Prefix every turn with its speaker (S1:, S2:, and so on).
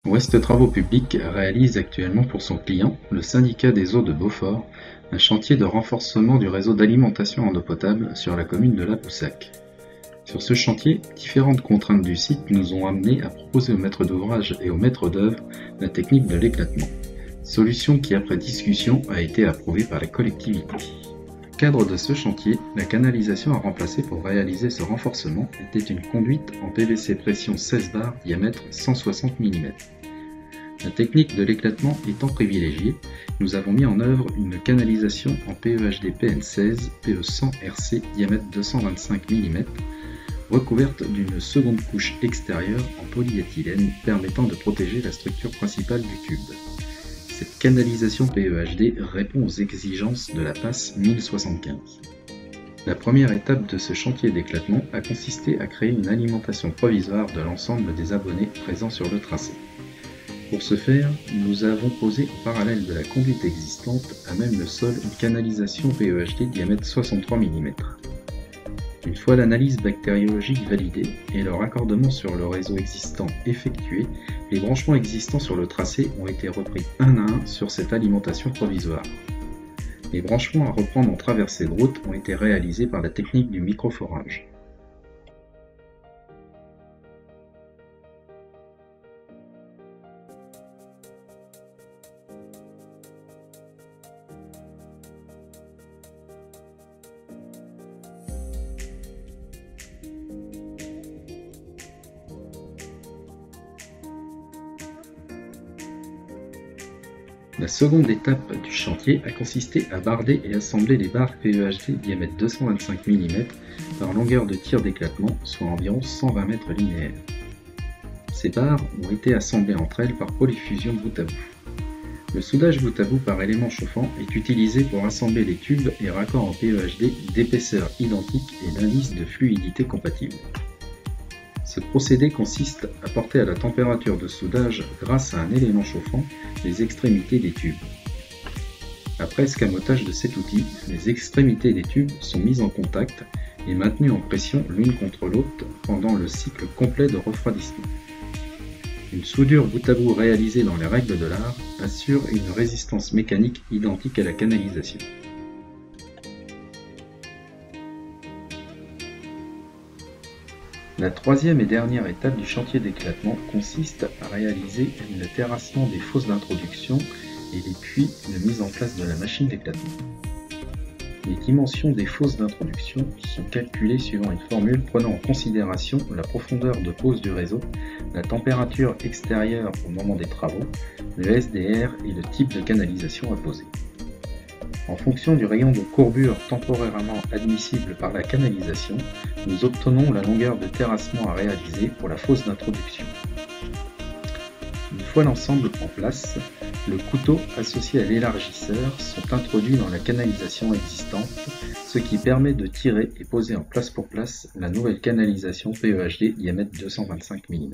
S1: Ouest Travaux Publics réalise actuellement pour son client, le syndicat des eaux de Beaufort, un chantier de renforcement du réseau d'alimentation en eau potable sur la commune de La Poussac. Sur ce chantier, différentes contraintes du site nous ont amenés à proposer au maître d'ouvrage et au maître d'œuvre la technique de l'éclatement, solution qui après discussion a été approuvée par la collectivité. Au cadre de ce chantier, la canalisation à remplacer pour réaliser ce renforcement était une conduite en PVC pression 16 bar diamètre 160 mm. La technique de l'éclatement étant privilégiée, nous avons mis en œuvre une canalisation en PEHD PN16 PE100 RC diamètre 225 mm, recouverte d'une seconde couche extérieure en polyéthylène permettant de protéger la structure principale du tube. Cette canalisation PEHD répond aux exigences de la PAS 1075. La première étape de ce chantier d'éclatement a consisté à créer une alimentation provisoire de l'ensemble des abonnés présents sur le tracé. Pour ce faire, nous avons posé en parallèle de la conduite existante, à même le sol, une canalisation PEHD diamètre 63 mm. Une fois l'analyse bactériologique validée et le raccordement sur le réseau existant effectué, les branchements existants sur le tracé ont été repris un à un sur cette alimentation provisoire. Les branchements à reprendre en traversée de route ont été réalisés par la technique du microforage. La seconde étape du chantier a consisté à barder et assembler les barres PEHD diamètre 225 mm par longueur de tir d'éclatement, soit environ 120 mètres linéaires. Ces barres ont été assemblées entre elles par polyfusion bout à bout. Le soudage bout à bout par élément chauffant est utilisé pour assembler les tubes et raccords en PEHD d'épaisseur identique et d'indice de fluidité compatible. Ce procédé consiste à porter à la température de soudage grâce à un élément chauffant les extrémités des tubes. Après escamotage de cet outil, les extrémités des tubes sont mises en contact et maintenues en pression l'une contre l'autre pendant le cycle complet de refroidissement. Une soudure bout à bout réalisée dans les règles de l'art assure une résistance mécanique identique à la canalisation. La troisième et dernière étape du chantier d'éclatement consiste à réaliser le terrassement des fosses d'introduction et les puits de mise en place de la machine d'éclatement. Les dimensions des fosses d'introduction sont calculées suivant une formule prenant en considération la profondeur de pose du réseau, la température extérieure au moment des travaux, le SDR et le type de canalisation à poser. En fonction du rayon de courbure temporairement admissible par la canalisation, nous obtenons la longueur de terrassement à réaliser pour la fosse d'introduction. Une fois l'ensemble en place, le couteau associé à l'élargisseur sont introduits dans la canalisation existante, ce qui permet de tirer et poser en place pour place la nouvelle canalisation PEHD diamètre 225 mm.